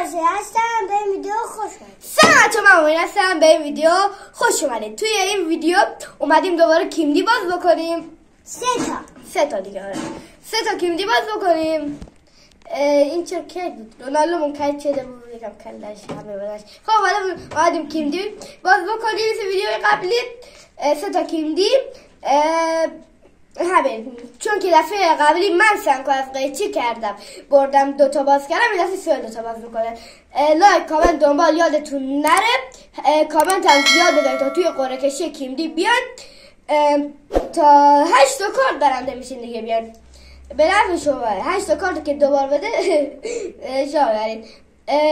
هستم به این ویدیو خوش اومدید. سلام، من امید هستم. به این ویدیو خوش اومدید. توی این ویدیو اومدیم دوباره کیمدی باز بکنیم. سه تا دیگه. آره 3 تا کیمدی باز بکنیم. این چرا کیک بود؟ رونالدو من کیک چه بود؟ یکم کلش همه بدش. خب حالا اومدیم کیمدی باز بکنیم. مثل ویدیو قبلی 3 تا کیمدی همین، چون که دفعه قبلی من سنکو از قیچی کردم بردم 2 تا باز کردم، این دفعه سوال 2 تا باز میکنه. لایک کامنت دنبال یادتون نره، کامنت هم زیاد بذارید تا توی قرعه کشی کیمدی بیان تا 8 تا کارت برنده میشین دیگه. بیان به نفع شما 8 تا کارت که دوبار بده شما برید.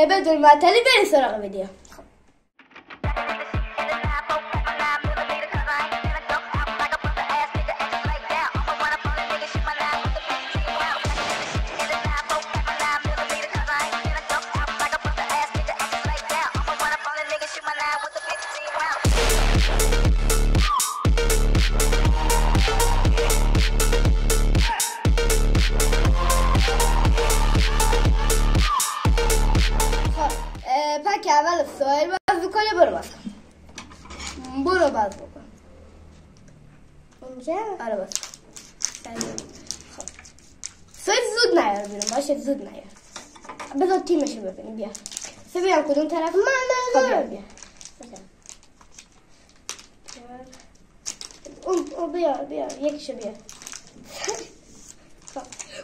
بدون معطلی بریم سراغ ویدیو. پک اول سایل باز بکنه. برو باز کن. برو باز بکن. اونجا؟ آره باز خب سایل زود نیار بیرون. باشه زود نیار. بذار تیمشو ببینیم. بیا سه بیان کدوم طرف؟ من بیا اون بیا یکیشو بیا.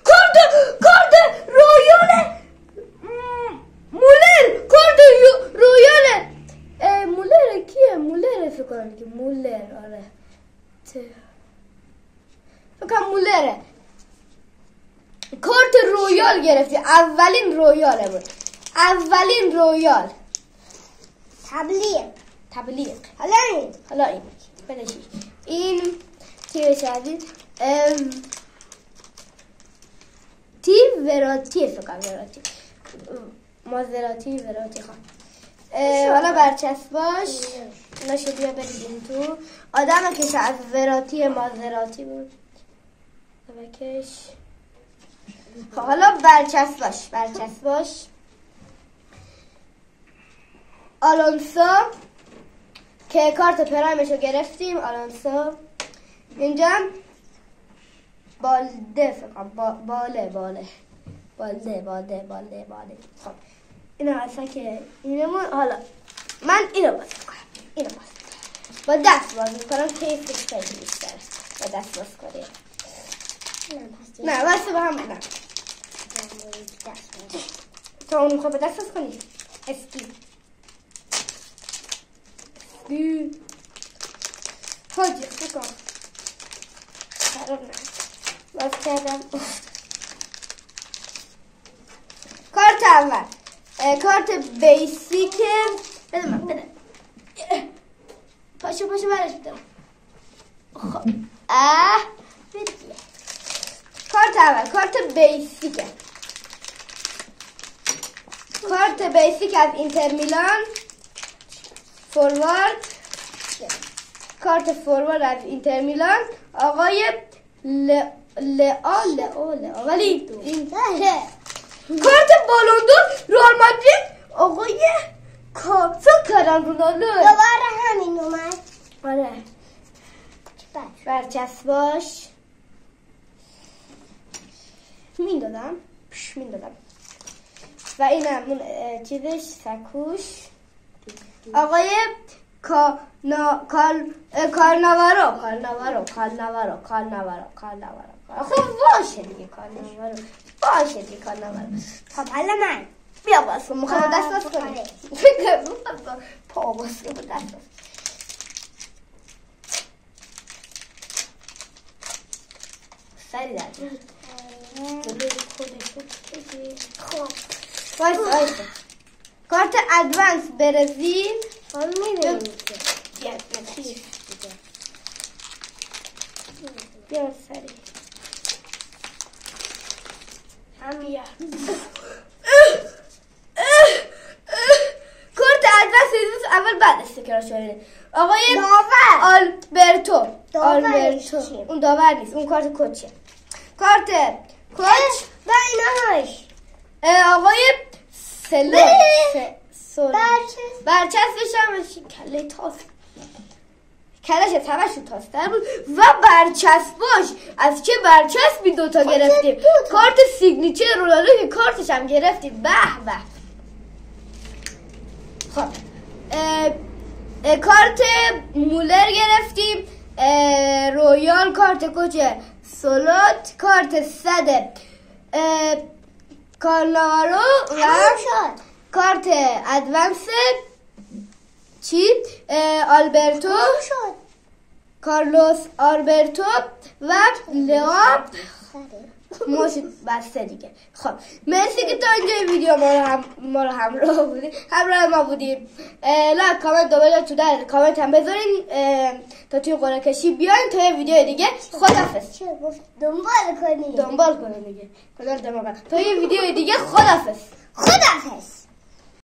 کارت رویاله مولر. کارت رویاله مولر. کیه مولر؟ فکر کنم که مولر. آره فکر کنم مولره. کارت رویال گرفتی. اولین رویاله بود. اولین رویال. تبلیغ. حالا این بدشی. این چی شدید؟ وراتی فکر کنم. وراتی مازراتی خواه. حالا برچسب باش. نشو بیا بریم تو. آدم که از وراتی مازراتی بود بکش. حالا برچسب باش. آلونسو که کارت پرایمشو گرفتیم. آلونسو اینجا بالده فکر کنم. بالده. خب اینا اصلا که اینمون. حالا من اینو باز میکنم. با دست باز میکنم. کیفش خیلی بیشتر با دست باز کنیم. نه واسه با هم نه. تا اون میخواه با دست باز کنی. اسکی حاجی فکر کنم خراب نه. باز کردم. کارت اول کارت بیسیک. بده پاشو برش بدم. خب کارت اول کارت بیسیکه. کارت بیسیک از اینتر میلان. فوروارد. کارت فوروارد از اینتر میلان آقای ولی این کارت بالوندور رئال مادرید آقای فکر کردم رونالدو. دوباره همین اومد. آره برچسب باش. میندادم و این همون چیزش سکوش آقای کارناوارو. خب باشه دیگه کارناوارو. خب حالا من بیا باز کن. میخوام دست باز کنیم. پا باز کن دست باز. سری در خب وایسا. کارت ادوانس برزیل. بیا سری همیا. کارت ادوانس اول بعد استیکر شده. آقای آلبرتو. اون داور نیست. اون کارت کوچه. کارت کوچ و اینهاش آقای برچسبش هم کله تاس کلش همشون تاستر بود و برچسباش از چه برچسبی دوتا گرفتیم کارت سیگنیچر رونالدو که کارتش هم گرفتیم به به. خب کارت مولر گرفتیم، رویال کارت کوچ سولوت، کارت صد کارناوارو و کارت ادوانس چی آلبرتو کارلوس آلبرتو و لئام موشید بسته دیگه. خب مرسی که تا اینجا ویدیو ما رو همراه ما بودیم. لایک کامنت دوباره تو در کامنت هم بذارین تا توی قرعه کشی بیاین تا یه ویدیو دیگه. خداحافظ. دنبال کنید دیگه تا یه ویدیو دیگه. خداحافظ.